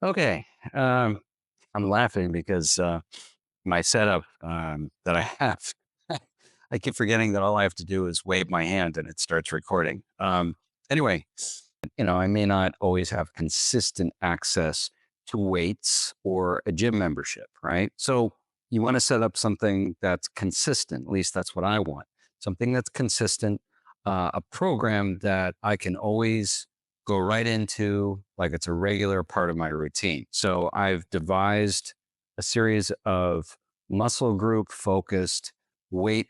Okay. Um, I'm laughing because my setup that I have, I keep forgetting that all I have to do is wave my hand and it starts recording. Anyway, I may not always have consistent access to weights or a gym membership, right? So you want to set up something that's consistent. At least that's what I want. Something that's consistent, a program that I can always go right into, like it's a regular part of my routine. So I've devised a series of muscle group focused weight,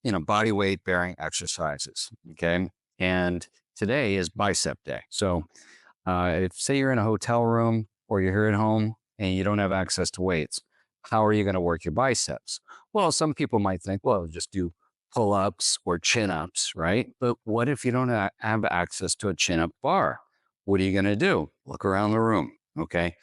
body weight bearing exercises. Okay. And today is bicep day. So if say you're in a hotel room or you're here at home and you don't have access to weights, how are you going to work your biceps? Well, some people might think, well, just do pull ups or chin ups, right? But what if you don't have access to a chin up bar? What are you going to do? Look around the room. Okay.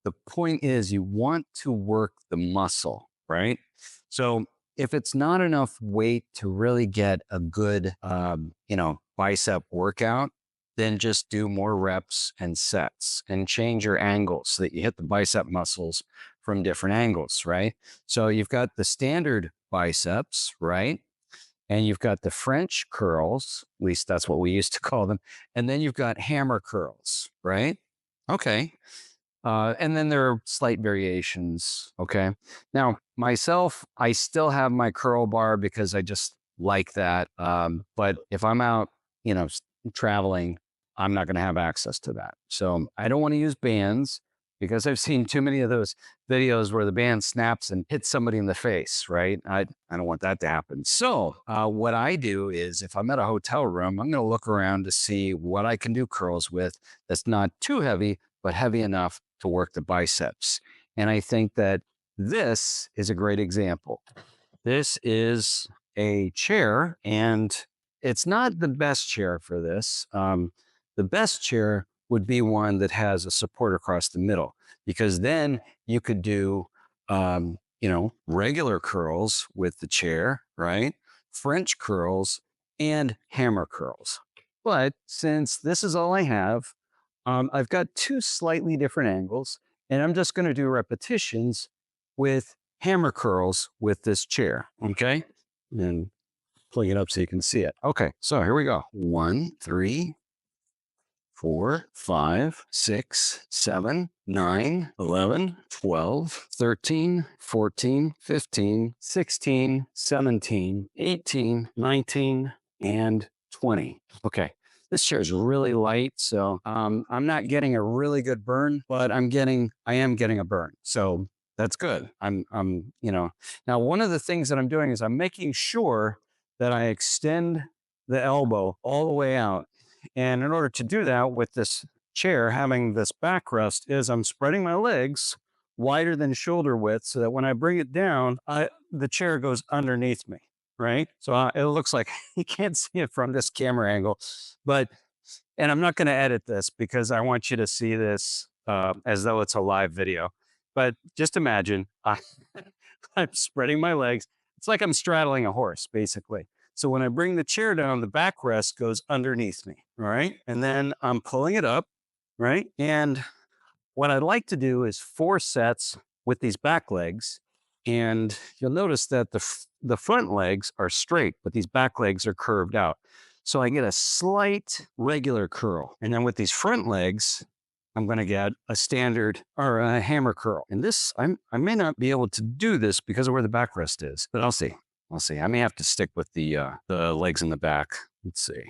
The point is, you want to work the muscle, right? So if it's not enough weight to really get a good, bicep workout, then just do more reps and sets and change your angles so that you hit the bicep muscles from different angles, right? So you've got the standard biceps, right? And you've got the French curls, at least that's what we used to call them. And then you've got hammer curls, right? Okay. And then there are slight variations. Okay. Now, myself, I still have my curl bar because I just like that. But if I'm out, traveling, I'm not going to have access to that. So I don't want to use bands because I've seen too many of those videos where the band snaps and hits somebody in the face, right? I don't want that to happen. So what I do is if I'm at a hotel room, I'm going to look around to see what I can do curls with that's not too heavy, but heavy enough to work the biceps. And I think that this is a great example. This is a chair, and it's not the best chair for this. The best chair would be one that has a support across the middle, because then you could do, regular curls with the chair, right? French curls and hammer curls. But since this is all I have, I've got two slightly different angles, and I'm just going to do repetitions with hammer curls with this chair. Okay. And pulling it up so you can see it. Okay. So here we go. 1, 3, 4, 5, 6, 7, 9, 11, 12, 13, 14, 15, 16, 17, 18, 19, and 20. Okay. This chair is really light, so I'm not getting a really good burn, but I am getting a burn. So that's good. Now one of the things that I'm doing is I'm making sure that I extend the elbow all the way out. And in order to do that with this chair, having this backrest, is I'm spreading my legs wider than shoulder width so that when I bring it down, the chair goes underneath me, right? So it looks like you can't see it from this camera angle, but, and I'm not going to edit this because I want you to see this as though it's a live video. But just imagine I'm spreading my legs. It's like I'm straddling a horse, basically. So when I bring the chair down, the backrest goes underneath me. All right. And then I'm pulling it up. Right. And what I'd like to do is 4 sets with these back legs. And you'll notice that the front legs are straight, but these back legs are curved out. So I get a slight regular curl. And then with these front legs, I'm going to get a standard or a hammer curl. And this, I may not be able to do this because of where the backrest is, but I'll see. I'll see. I may have to stick with the legs in the back. Let's see.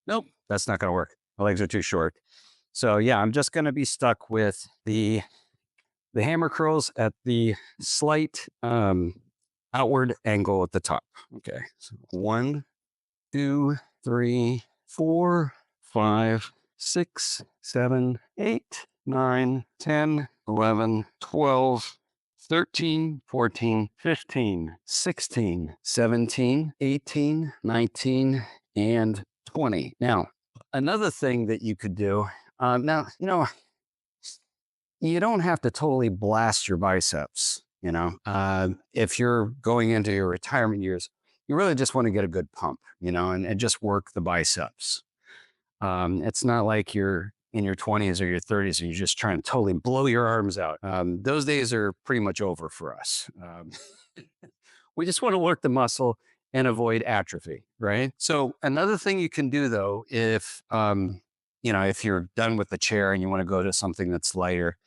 Nope, that's not going to work. My legs are too short. So yeah, I'm just going to be stuck with the hammer curls at the slight outward angle at the top. Okay, so 1, 2, 3, 4, 5, 6, 7, 8, 9, 10, 11, 12, 13, 14, 15, 16, 17, 18, 19, and 20. Now, another thing that you could do, now, you don't have to totally blast your biceps. If you're going into your retirement years, you really just want to get a good pump, and just work the biceps. It's not like you're, in your 20s or your 30s and you're just trying to totally blow your arms out. Those days are pretty much over for us. We just want to work the muscle and avoid atrophy, right? So another thing you can do though, if you're done with the chair and you want to go to something that's lighter,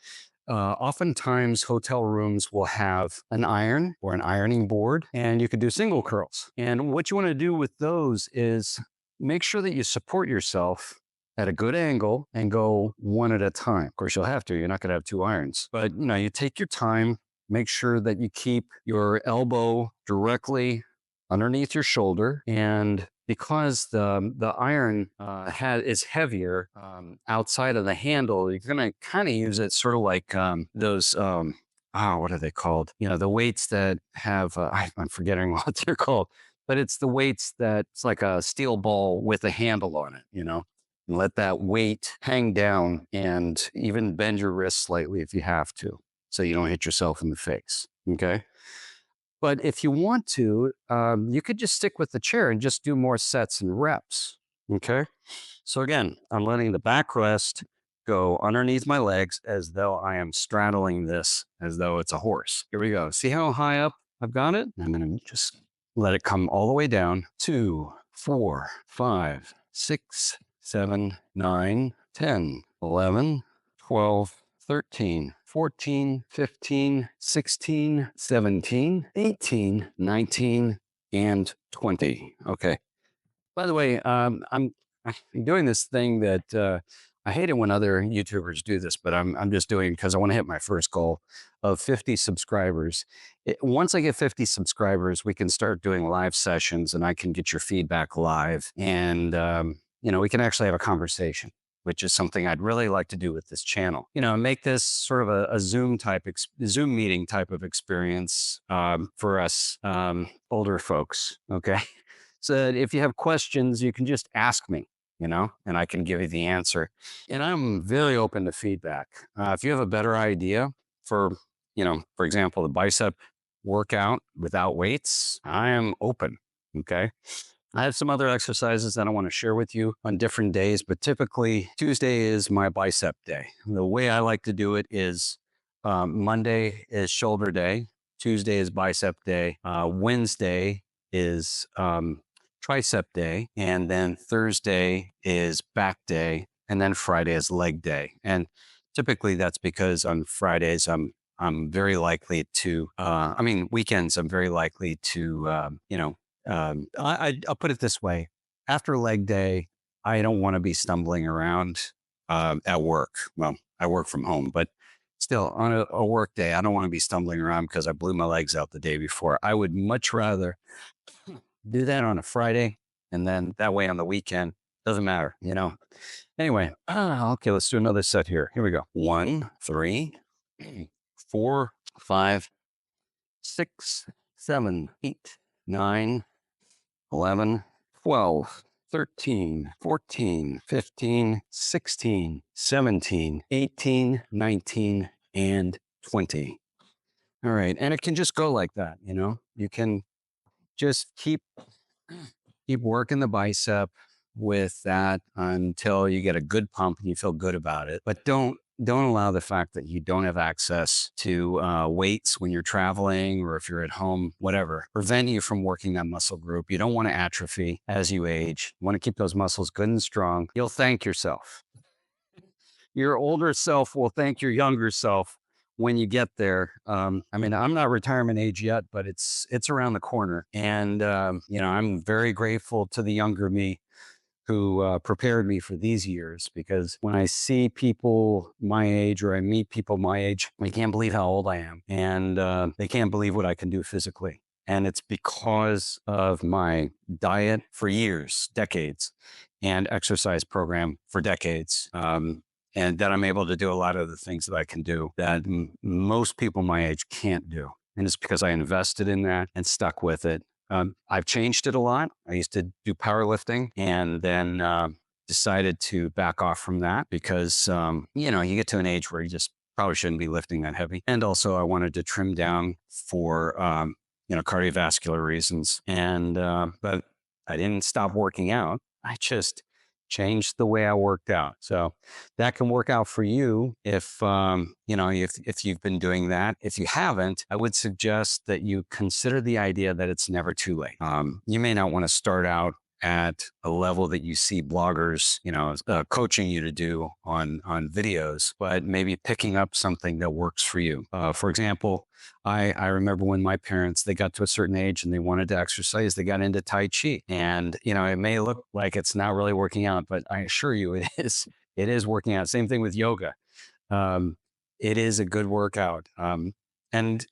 oftentimes hotel rooms will have an iron or an ironing board, and you could do single curls. And what you want to do with those is make sure that you support yourself at a good angle and go one at a time. Of course, you'll have to. You're not going to have two irons, but you take your time. Make sure that you keep your elbow directly underneath your shoulder, and because the iron is heavier outside of the handle, you're going to kind of use it sort of like those. What are they called? The weights that have, I'm forgetting what they're called, but it's the weights that it's like a steel ball with a handle on it, and let that weight hang down and even bend your wrist slightly if you have to, so you don't hit yourself in the face. Okay. But if you want to, you could just stick with the chair and just do more sets and reps. Okay. So again, I'm letting the backrest go underneath my legs as though I am straddling this as though it's a horse. Here we go. See how high up I've got it? I'm going to just let it come all the way down. 2, 4, 5, 6, 7, 9, 10, 11, 12, 13, 14, 15, 16, 17, 18, 19, and 20. Okay. By the way, I'm doing this thing that I hate it when other YouTubers do this, but I'm just doing because I want to hit my first goal of 50 subscribers. Once I get 50 subscribers, we can start doing live sessions, and I can get your feedback live, and we can actually have a conversation, which is something I'd really like to do with this channel. Make this sort of a Zoom meeting type of experience for us older folks. Okay. So that if you have questions, you can just ask me, and I can give you the answer. And I'm very open to feedback. If you have a better idea for, for example, the bicep workout without weights, I am open. Okay. I have some other exercises that I want to share with you on different days, but typically Tuesday is my bicep day. The way I like to do it is Monday is shoulder day, Tuesday is bicep day, Wednesday is tricep day, and then Thursday is back day, and then Friday is leg day. And typically that's because on Fridays I'm very likely to, weekends I'm very likely to, I'll put it this way. After leg day, I don't want to be stumbling around at work. Well, I work from home, but still on a work day, I don't want to be stumbling around because I blew my legs out the day before. I would much rather do that on a Friday, and then that way on the weekend, doesn't matter. Anyway, okay, let's do another set here. Here we go. 1, 3, 4, 5, 6, 7, 8, 9, 11, 12, 13, 14, 15, 16, 17, 18, 19, and 20. All right. And it can just go like that. You can just keep working the bicep with that until you get a good pump and you feel good about it. But don't allow the fact that you don't have access to weights when you're traveling, or if you're at home, whatever, prevent you from working that muscle group. You don't want to atrophy as you age. You want to keep those muscles good and strong. You'll thank yourself. Your older self will thank your younger self when you get there. I'm not retirement age yet, but it's around the corner. And, I'm very grateful to the younger me who prepared me for these years, because when I see people my age, or I meet people my age, they can't believe how old I am, and they can't believe what I can do physically. And it's because of my diet for years, decades, and exercise program for decades. And that I'm able to do a lot of the things that I can do that most people my age can't do. And it's because I invested in that and stuck with it. I've changed it a lot. I used to do powerlifting, and then decided to back off from that because, you get to an age where you just probably shouldn't be lifting that heavy. And also I wanted to trim down for, cardiovascular reasons. And, but I didn't stop working out. I just changed the way I worked out. So that can work out for you if if you've been doing that. If you haven't, I would suggest that you consider the idea that it's never too late. You may not want to start out at a level that you see bloggers, coaching you to do on videos, but maybe picking up something that works for you. For example, I remember when my parents, they got to a certain age and they wanted to exercise, they got into Tai Chi. And, it may look like it's not really working out, but I assure you it is. It is working out. Same thing with yoga. Um, it is a good workout. And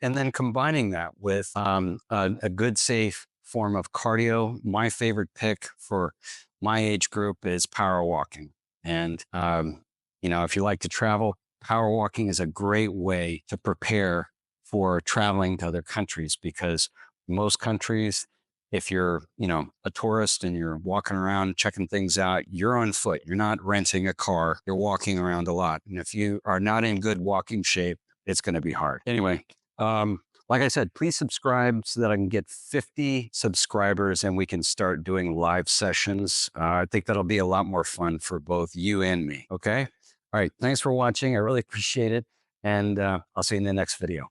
then combining that with a good, safe form of cardio. My favorite pick for my age group is power walking. And, if you like to travel, power walking is a great way to prepare for traveling to other countries because most countries, if you're, a tourist and you're walking around checking things out, you're on foot. You're not renting a car. You're walking around a lot. And if you are not in good walking shape, it's going to be hard. Anyway, like I said, please subscribe so that I can get 50 subscribers and we can start doing live sessions. I think that'll be a lot more fun for both you and me. Okay. All right. Thanks for watching. I really appreciate it. And I'll see you in the next video.